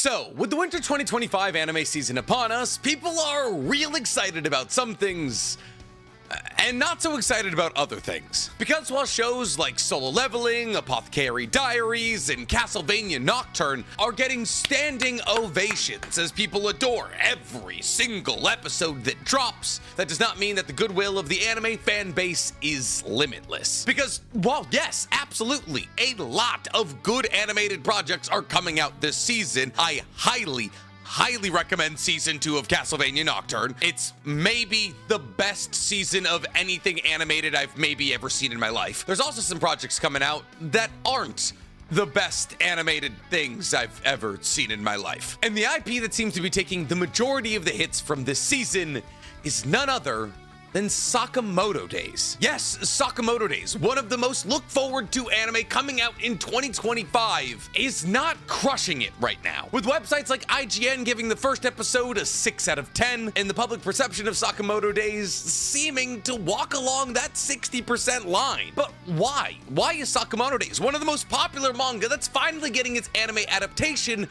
So, with the winter 2025 anime season upon us, people are real excited about some things, and not so excited about other things. Because while shows like Solo Leveling, Apothecary Diaries, and Castlevania Nocturne are getting standing ovations as people adore every single episode that drops, that does not mean that the goodwill of the anime fan base is limitless. Because while yes, absolutely, a lot of good animated projects are coming out this season, I highly recommend season 2 of Castlevania Nocturne. It's maybe the best season of anything animated I've maybe ever seen in my life. There's also some projects coming out that aren't the best animated things I've ever seen in my life. And the IP that seems to be taking the majority of the hits from this season is none other than Sakamoto Days. Yes, Sakamoto Days, one of the most looked forward to anime coming out in 2025, is not crushing it right now. With websites like IGN giving the first episode a 6 out of 10, and the public perception of Sakamoto Days seeming to walk along that 60% line. But why? Why is Sakamoto Days, one of the most popular manga that's finally getting its anime adaptation,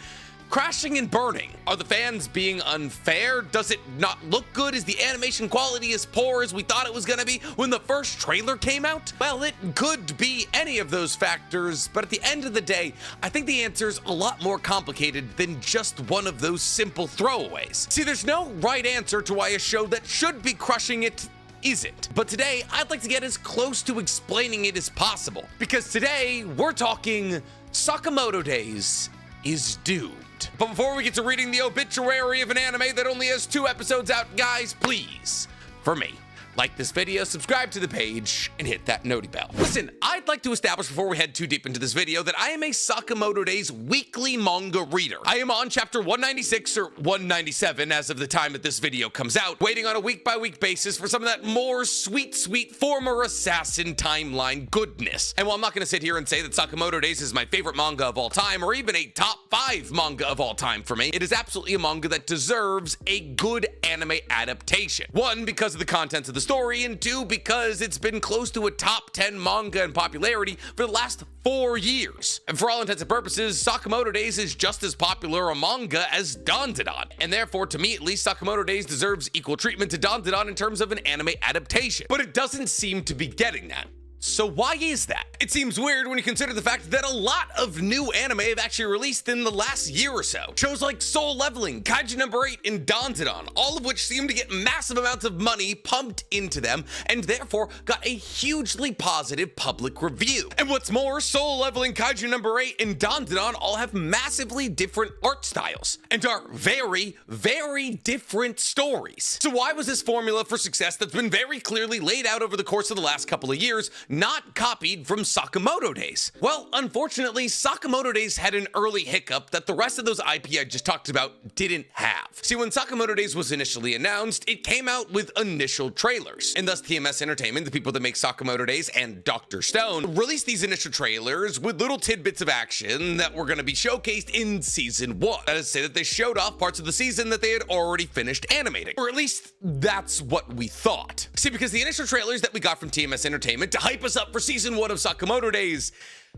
crashing and burning? Are the fans being unfair? Does it not look good? Is the animation quality as poor as we thought it was gonna be when the first trailer came out? Well, it could be any of those factors, but at the end of the day, I think the answer's a lot more complicated than just one of those simple throwaways. See, there's no right answer to why a show that should be crushing it isn't. But today, I'd like to get as close to explaining it as possible. Because today, we're talking Sakamoto Days is doomed. But before we get to reading the obituary of an anime that only has 2 episodes out, guys, please, for me, like this video, subscribe to the page, and hit that noti bell. Listen, I'd like to establish before we head too deep into this video that I am a Sakamoto Days weekly manga reader. I am on chapter 196 or 197 as of the time that this video comes out, waiting on a week-by-week basis for some of that more sweet former assassin timeline goodness. And while I'm not gonna sit here and say that Sakamoto Days is my favorite manga of all time, or even a top 5 manga of all time for me, it is absolutely a manga that deserves a good anime adaptation. 1, because of the contents of the story, and 2, because it's been close to a top 10 manga in popularity for the last 4 years. And for all intents and purposes, Sakamoto Days is just as popular a manga as Dandadan. And therefore, to me at least, Sakamoto Days deserves equal treatment to Dandadan in terms of an anime adaptation. But it doesn't seem to be getting that. So why is that? It seems weird when you consider the fact that a lot of new anime have actually released in the last year or so. Shows like Solo Leveling, Kaiju Number 8, and Dandadan, all of which seem to get massive amounts of money pumped into them, and therefore got a hugely positive public review. And what's more, Solo Leveling, Kaiju Number 8, and Dandadan all have massively different art styles, and are very different stories. So why was this formula for success that's been very clearly laid out over the course of the last couple of years not copied from Sakamoto Days? Well, unfortunately, Sakamoto Days had an early hiccup that the rest of those IP I just talked about didn't have. See, when Sakamoto Days was initially announced, it came out with initial trailers, and thus TMS Entertainment, the people that make Sakamoto Days, and Dr. Stone released these initial trailers with little tidbits of action that were going to be showcased in season 1. That is to say that they showed off parts of the season that they had already finished animating, or at least that's what we thought. See, because the initial trailers that we got from TMS Entertainment to hype us up for season 1 of Sakamoto Days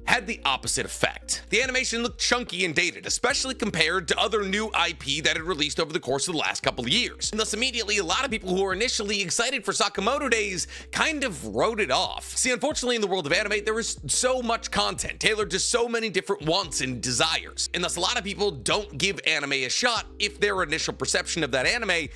had the opposite effect. The animation looked chunky and dated, especially compared to other new IP that had released over the course of the last couple of years. And thus immediately, a lot of people who were initially excited for Sakamoto Days kind of wrote it off. See, unfortunately in the world of anime, there is so much content tailored to so many different wants and desires. And thus a lot of people don't give anime a shot if their initial perception of that anime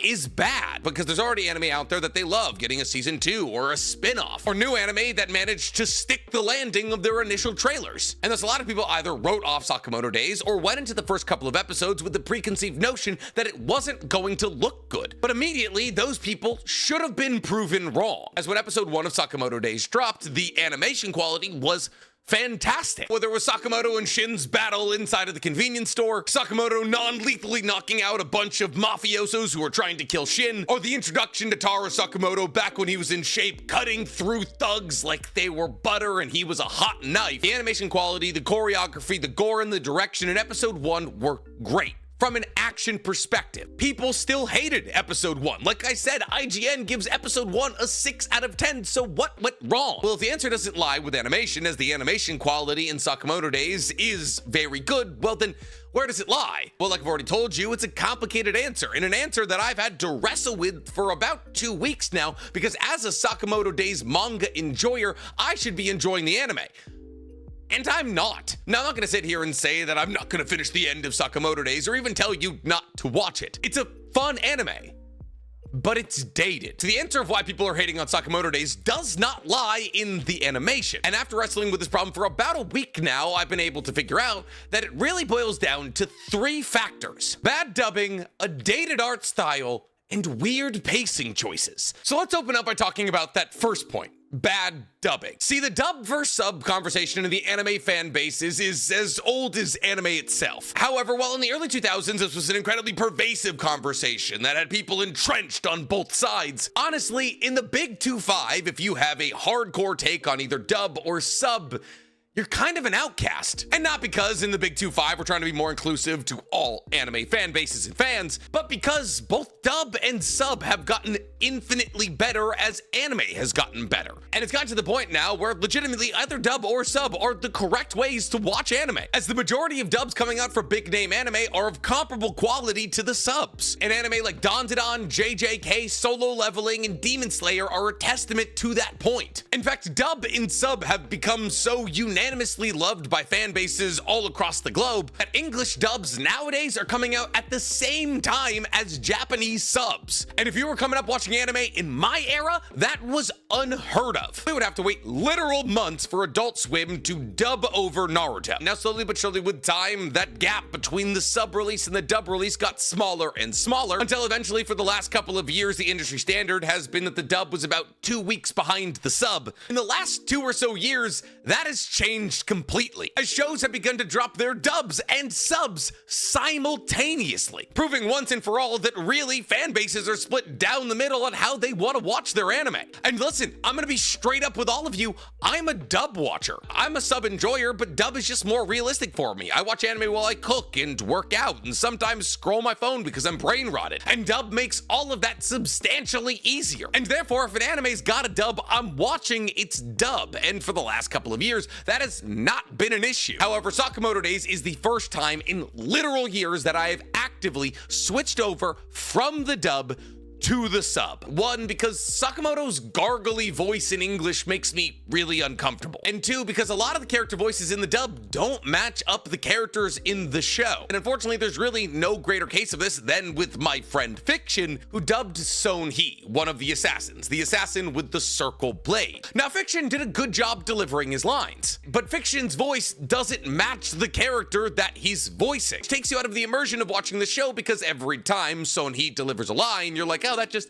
is bad, because there's already anime out there that they love getting a season 2 or a spin-off, or new anime that managed to stick the landing of their initial trailers. And thus a lot of people either wrote off Sakamoto Days or went into the first couple of episodes with the preconceived notion that it wasn't going to look good. But immediately, those people should have been proven wrong, as when episode 1 of Sakamoto Days dropped, the animation quality was fantastic. Whether it was Sakamoto and Shin's battle inside of the convenience store, Sakamoto non-lethally knocking out a bunch of mafiosos who were trying to kill Shin, or the introduction to Taro Sakamoto back when he was in shape, cutting through thugs like they were butter and he was a hot knife. The animation quality, the choreography, the gore, and the direction in episode 1 were great. From an action perspective, people still hated episode 1. Like I said, IGN gives episode 1 a 6 out of 10, so what went wrong? Well, if the answer doesn't lie with animation, as the animation quality in Sakamoto Days is very good, well then, Where does it lie? Well, like I've already told you, it's a complicated answer, and an answer that I've had to wrestle with for about 2 weeks now, because as a Sakamoto Days manga enjoyer, I should be enjoying the anime. And I'm not. Now, I'm not gonna sit here and say that I'm not gonna finish the end of Sakamoto Days or even tell you not to watch it. It's a fun anime, but it's dated. So the answer of why people are hating on Sakamoto Days does not lie in the animation. And after wrestling with this problem for about a week now, I've been able to figure out that it really boils down to 3 factors: bad dubbing, a dated art style, and weird pacing choices. So let's open up by talking about that first point: bad dubbing. See, the dub versus sub conversation in the anime fan bases is as old as anime itself. However, while in the early 2000s this was an incredibly pervasive conversation that had people entrenched on both sides, honestly, in the big 2-5, if you have a hardcore take on either dub or sub, you're kind of an outcast. And not because in the big 2-5 we're trying to be more inclusive to all anime fan bases and fans, but because both dub and sub have gotten infinitely better as anime has gotten better. And it's gotten to the point now where legitimately either dub or sub are the correct ways to watch anime, as the majority of dubs coming out for big name anime are of comparable quality to the subs. And anime like Dandadan, JJK, Solo Leveling, and Demon Slayer are a testament to that point. In fact, dub and sub have become so unanimously loved by fan bases all across the globe that English dubs nowadays are coming out at the same time as Japanese subs. And if you were coming up watching anime in my era, that was unheard of. We would have to wait literal months for Adult Swim to dub over Naruto. Now, slowly but surely with time, that gap between the sub release and the dub release got smaller and smaller, until eventually for the last couple of years, the industry standard has been that the dub was about 2 weeks behind the sub. In the last 2 or so years, that has changed completely, as shows have begun to drop their dubs and subs simultaneously, proving once and for all that really fan bases are split down the middle on how they want to watch their anime. And listen, I'm gonna be straight up with all of you, I'm a dub watcher. I'm a sub enjoyer, but dub is just more realistic for me. I watch anime while I cook and work out, and sometimes scroll my phone because I'm brain rotted, and dub makes all of that substantially easier. And therefore, if an anime's got a dub, I'm watching its dub, and for the last couple of years, that has not been an issue. However, Sakamoto Days is the first time in literal years that I have actively switched over from the dub to the sub. One, because Sakamoto's gargly voice in English makes me really uncomfortable. And 2, because a lot of the character voices in the dub don't match up the characters in the show. And unfortunately, there's really no greater case of this than with my friend Fiction, who dubbed Son-hee, one of the assassins, the assassin with the circle blade. Now, Fiction did a good job delivering his lines, but Fiction's voice doesn't match the character that he's voicing. It takes you out of the immersion of watching the show, because every time Son-hee delivers a line, you're like, oh, that just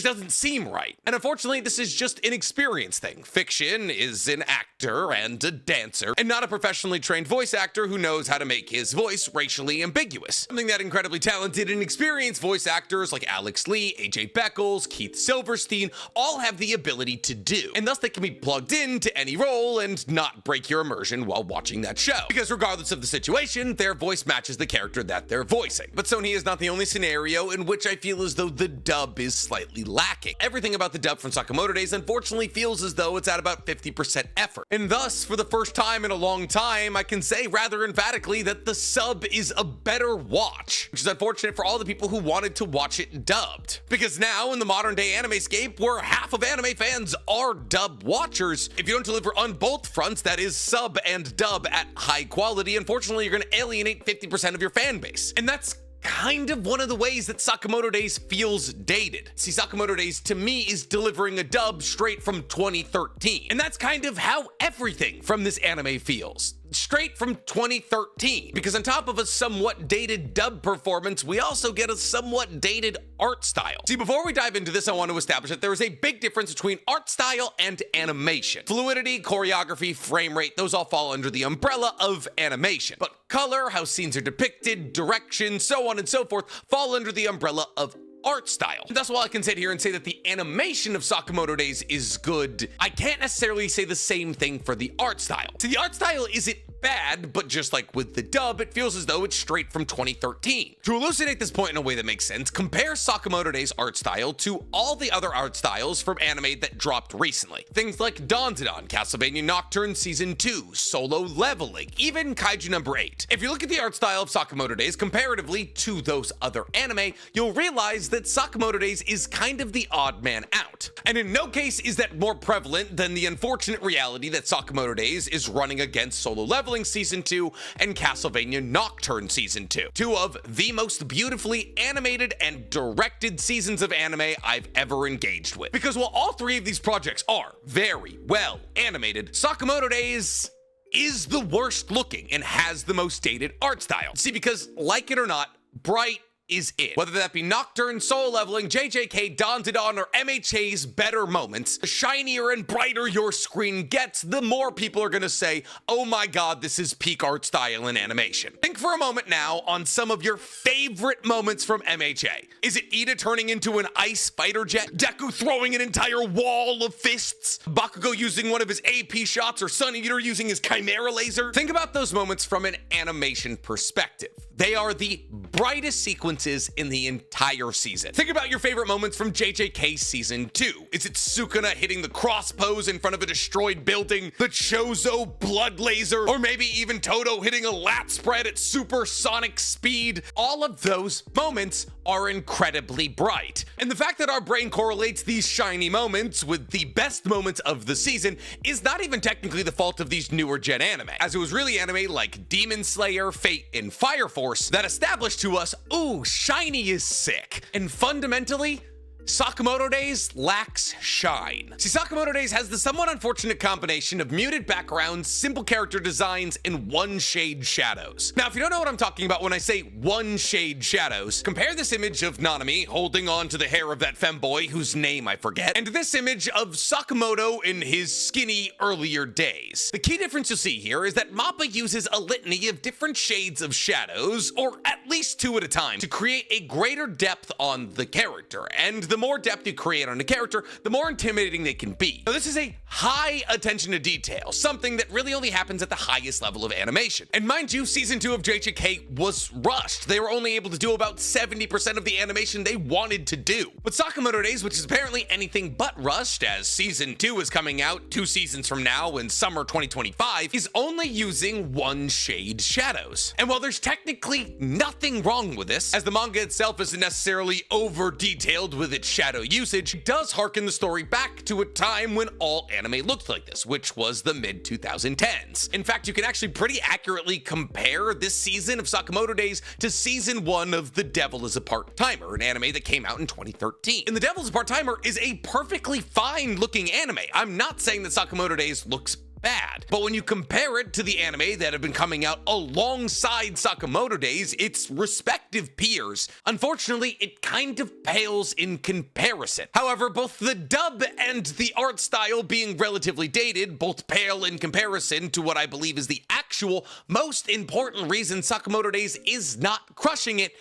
doesn't seem right. And unfortunately, this is just an experience thing. Fiction is an actor and a dancer, and not a professionally trained voice actor who knows how to make his voice racially ambiguous. Something that incredibly talented and experienced voice actors like Alex Lee, AJ Beckles, Keith Silverstein all have the ability to do. And thus they can be plugged into any role and not break your immersion while watching that show, because regardless of the situation, their voice matches the character that they're voicing. But Son-hee is not the only scenario in which I feel as though the dub is slightly lacking. Everything about the dub from Sakamoto Days unfortunately feels as though it's at about 50% effort. And thus, for the first time in a long time, I can say rather emphatically that the sub is a better watch, which is unfortunate for all the people who wanted to watch it dubbed. Because now, in the modern day animescape, where half of anime fans are dub watchers, if you don't deliver on both fronts, that is sub and dub at high quality, unfortunately you're going to alienate 50% of your fan base. And that's kind of one of the ways that Sakamoto Days feels dated. See, Sakamoto Days to me is delivering a dub straight from 2013. And that's kind of how everything from this anime feels. Straight from 2013, because on top of a somewhat dated dub performance, we also get a somewhat dated art style. See, before we dive into this, I want to establish that there is a big difference between art style and animation. Fluidity, choreography, frame rate, those all fall under the umbrella of animation. But color, how scenes are depicted, direction, so on and so forth, fall under the umbrella of art style. And that's why I can sit here and say that the animation of Sakamoto Days is good. I can't necessarily say the same thing for the art style. So the art style isn't bad, but just like with the dub, it feels as though it's straight from 2013. To elucidate this point in a way that makes sense, compare Sakamoto Days art style to all the other art styles from anime that dropped recently. Things like Dandadan, Castlevania Nocturne Season 2, Solo Leveling, even Kaiju number 8. If you look at the art style of Sakamoto Days comparatively to those other anime, you'll realize that Sakamoto Days is kind of the odd man out. And in no case is that more prevalent than the unfortunate reality that Sakamoto Days is running against Solo Leveling Season 2 and Castlevania Nocturne Season 2. Two of the most beautifully animated and directed seasons of anime I've ever engaged with. Because while all three of these projects are very well animated, Sakamoto Days is the worst looking and has the most dated art style. See, because like it or not, bright is it. Whether that be Nocturne, Solo Leveling, JJK, Dandadan, or MHA's better moments, the shinier and brighter your screen gets, the more people are gonna say, oh my god, this is peak art style and animation. Think for a moment now on some of your favorite moments from MHA. Is it Ida turning into an ice fighter jet? Deku throwing an entire wall of fists? Bakugo using one of his AP shots, or Sun Eater using his Chimera laser? Think about those moments from an animation perspective. They are the brightest sequences in the entire season. Think about your favorite moments from JJK Season 2. Is it Sukuna hitting the cross pose in front of a destroyed building, the Chozo blood laser, or maybe even Toto hitting a lat spread at supersonic speed? All of those moments are incredibly bright. And the fact that our brain correlates these shiny moments with the best moments of the season is not even technically the fault of these newer gen anime, as it was really anime like Demon Slayer, Fate, and Fire Force that established to us, ooh, shiny is sick. And fundamentally, Sakamoto Days lacks shine. See, Sakamoto Days has the somewhat unfortunate combination of muted backgrounds, simple character designs, and one shade shadows. Now, if you don't know what I'm talking about when I say one shade shadows, compare this image of Nanami holding on to the hair of that femboy whose name I forget, and this image of Sakamoto in his skinny earlier days. The key difference you'll see here is that MAPPA uses a litany of different shades of shadows, or at least two at a time, to create a greater depth on the character, and the more depth you create on a character, the more intimidating they can be. Now, this is a high attention to detail, something that really only happens at the highest level of animation. And mind you, Season 2 of JJK was rushed. They were only able to do about 70% of the animation they wanted to do. But Sakamoto Days, which is apparently anything but rushed, as Season 2 is coming out 2 seasons from now in summer 2025, is only using one shade shadows. And while there's technically nothing wrong with this, as the manga itself isn't necessarily over detailed with its shadow usage, it does harken the story back to a time when all anime looked like this, which was the mid 2010s. In fact, you can actually pretty accurately compare this season of Sakamoto Days to Season 1 of The Devil is a Part-Timer, an anime that came out in 2013. And The Devil is a Part-Timer is a perfectly fine looking anime. I'm not saying that Sakamoto Days looks bad, but when you compare it to the anime that have been coming out alongside Sakamoto Days, its respective peers, unfortunately, it kind of pales in comparison. However, both the dub and the art style being relatively dated both pale in comparison to what I believe is the actual most important reason Sakamoto Days is not crushing it,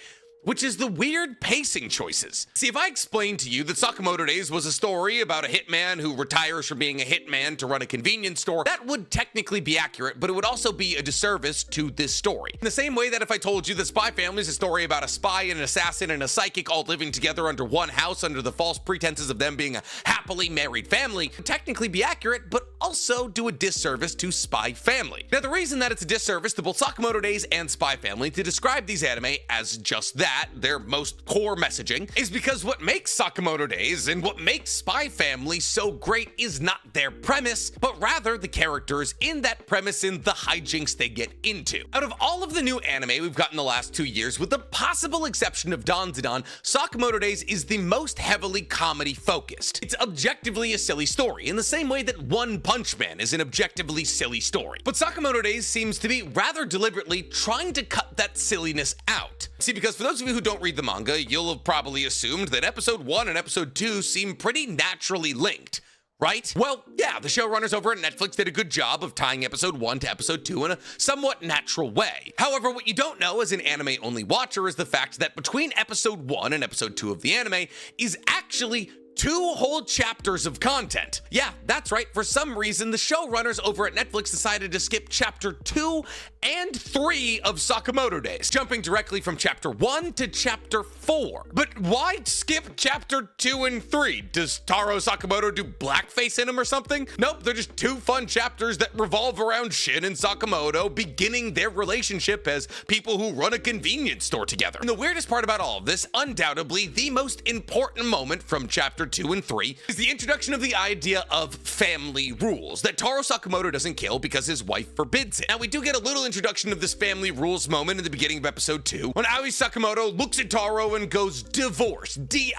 which is the weird pacing choices. See, if I explained to you that Sakamoto Days was a story about a hitman who retires from being a hitman to run a convenience store, that would technically be accurate, but it would also be a disservice to this story. In the same way that if I told you that Spy Family is a story about a spy and an assassin and a psychic all living together under one house under the false pretenses of them being a happily married family, it would technically be accurate, but also do a disservice to Spy Family. Now, the reason that it's a disservice to both Sakamoto Days and Spy Family to describe these anime as just that, their most core messaging, is because what makes Sakamoto Days and what makes Spy Family so great is not their premise, but rather the characters in that premise and the hijinks they get into. Out of all of the new anime we've gotten the last 2 years, with the possible exception of Dandadan, Sakamoto Days is the most heavily comedy focused. It's objectively a silly story, in the same way that One Punch Man is an objectively silly story. But Sakamoto Days seems to be rather deliberately trying to cut that silliness out. See, because for those of you who don't read the manga, you'll have probably assumed that episode 1 and episode 2 seem pretty naturally linked, right? Well, yeah, the showrunners over at Netflix did a good job of tying episode 1 to episode 2 in a somewhat natural way. However, what you don't know as an anime-only watcher is the fact that between episode 1 and episode 2 of the anime is actually 2 whole chapters of content. Yeah, that's right. For some reason, the showrunners over at Netflix decided to skip chapter 2 and 3 of Sakamoto Days, jumping directly from chapter 1 to chapter 4. But why skip chapter 2 and 3? Does Taro Sakamoto do blackface in them or something? Nope, they're just 2 fun chapters that revolve around Shin and Sakamoto beginning their relationship as people who run a convenience store together. And the weirdest part about all of this, undoubtedly the most important moment from chapter 2 and 3, is the introduction of the idea of family rules that Taro Sakamoto doesn't kill because his wife forbids it. Now, we do get a little introduction of this family rules moment in the beginning of episode 2 when Aoi Sakamoto looks at Taro and goes, "Divorce, D-I-V-O-R-C-E,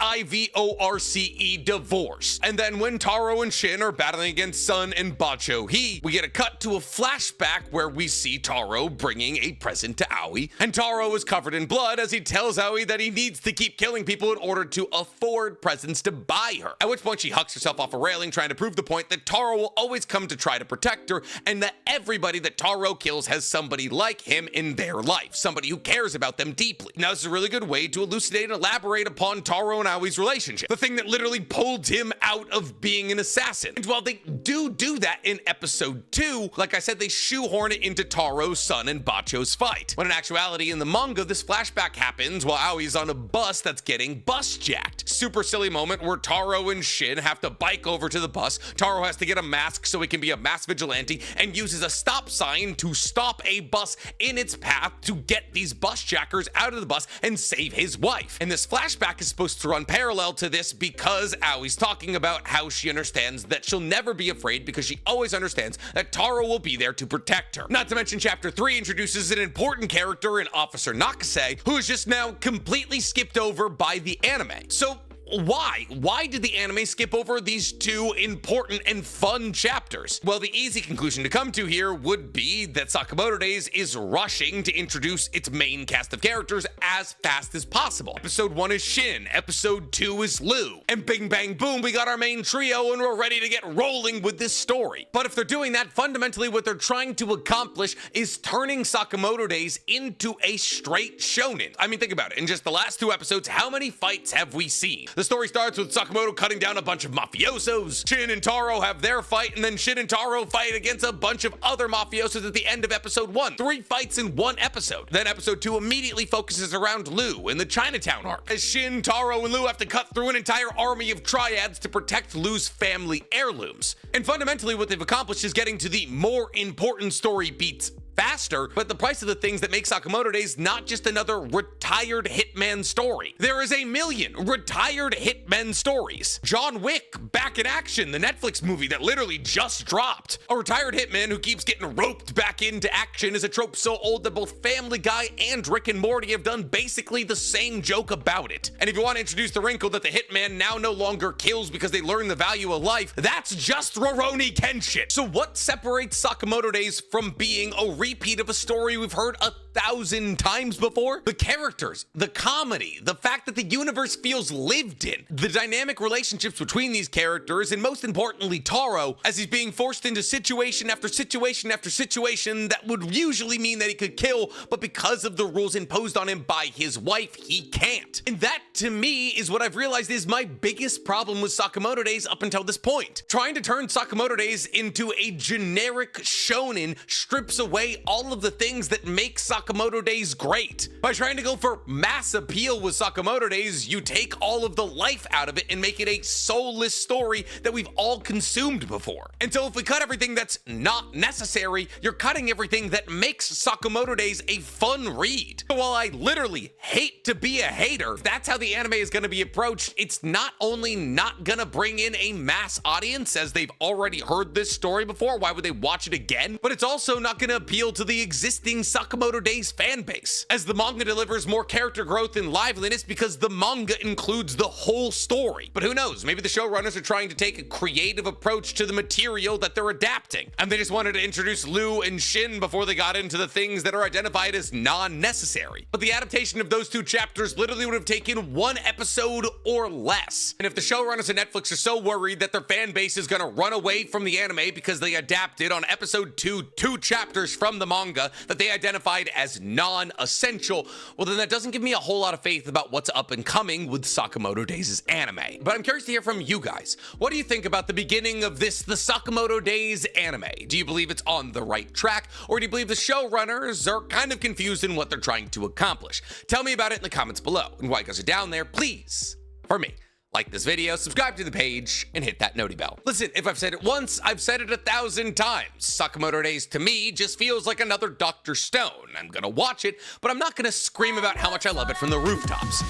divorce." And then when Taro and Shin are battling against Sun and Bacho-Hee, we get a cut to a flashback where we see Taro bringing a present to Aoi, and Taro is covered in blood as he tells Aoi that he needs to keep killing people in order to afford presents to buy her. At which point she hucks herself off a railing, trying to prove the point that Taro will always come to try to protect her, and that everybody that Taro kills has somebody like him in their life, somebody who cares about them deeply. Now, this is a really good way to elucidate and elaborate upon Taro and Aoi's relationship, the thing that literally pulled him out of being an assassin. And while they do that in episode 2, like I said, they shoehorn it into Taro's, Sun, and Bacho's fight, when in actuality in the manga, this flashback happens while Aoi's on a bus that's getting bus jacked. Super silly moment where Taro and Shin have to bike over to the bus. Taro has to get a mask so he can be a mass vigilante and uses a stop sign to stop a bus in its path to get these bus jackers out of the bus and save his wife. And this flashback is supposed to run parallel to this because Aoi's talking about how she understands that she'll never be afraid because she always understands that Taro will be there to protect her. Not to mention chapter 3 introduces an important character in Officer Nakase, who is just now completely skipped over by the anime. So why? Why did the anime skip over these 2 important and fun chapters? Well, the easy conclusion to come to here would be that Sakamoto Days is rushing to introduce its main cast of characters as fast as possible. Episode 1 is Shin, episode 2 is Lou, and bing bang boom, we got our main trio and we're ready to get rolling with this story. But if they're doing that, fundamentally what they're trying to accomplish is turning Sakamoto Days into a straight shonen. I mean, think about it. In just the last 2 episodes, how many fights have we seen? The story starts with Sakamoto cutting down a bunch of mafiosos. Shin and Taro have their fight, and then Shin and Taro fight against a bunch of other mafiosos at the end of episode 1. 3 fights in 1 episode. Then episode 2 immediately focuses around Lou in the Chinatown arc, as Shin, Taro, and Lou have to cut through an entire army of triads to protect Lou's family heirlooms. And fundamentally what they've accomplished is getting to the more important story beats faster, but the price of the things that make Sakamoto Days not just another retired hitman story. There is a million retired hitmen stories. John Wick, Back in Action, the Netflix movie that literally just dropped. A retired hitman who keeps getting roped back into action is a trope so old that both Family Guy and Rick and Morty have done basically the same joke about it. And if you want to introduce the wrinkle that the hitman now no longer kills because they learn the value of life, that's just Rurouni Kenshin. So what separates Sakamoto Days from being a repeat of a story we've heard 1,000 times before? The characters, the comedy, the fact that the universe feels lived in, the dynamic relationships between these characters, and most importantly, Taro, as he's being forced into situation after situation after situation that would usually mean that he could kill, but because of the rules imposed on him by his wife, he can't. And that, to me, is what I've realized is my biggest problem with Sakamoto Days up until this point. Trying to turn Sakamoto Days into a generic shonen strips away all of the things that make Sakamoto Days great. By trying to go for mass appeal with Sakamoto Days, you take all of the life out of it and make it a soulless story that we've all consumed before. And so if we cut everything that's not necessary, you're cutting everything that makes Sakamoto Days a fun read. So while I literally hate to be a hater, if that's how the anime is going to be approached, it's not only not going to bring in a mass audience as they've already heard this story before, why would they watch it again? But it's also not going to appeal to the existing Sakamoto Days fan base, as the manga delivers more character growth and liveliness because the manga includes the whole story. But who knows, maybe the showrunners are trying to take a creative approach to the material that they're adapting, and they just wanted to introduce Lu and Shin before they got into the things that are identified as non-necessary. But the adaptation of those 2 chapters literally would have taken 1 episode or less. And if the showrunners at Netflix are so worried that their fan base is gonna run away from the anime because they adapted on episode 2 chapters from the manga that they identified as non-essential, well then that doesn't give me a whole lot of faith about what's up and coming with Sakamoto Days' anime. But I'm curious to hear from you guys. What do you think about the beginning of the Sakamoto Days anime? Do you believe it's on the right track, or do you believe the showrunners are kind of confused in what they're trying to accomplish? Tell me about it in the comments below. And while you guys are down there, please, for me, like this video, subscribe to the page, and hit that noti bell. Listen, if I've said it once, I've said it 1,000 times. Sakamoto Days to me just feels like another Dr. Stone. I'm gonna watch it, but I'm not gonna scream about how much I love it from the rooftops.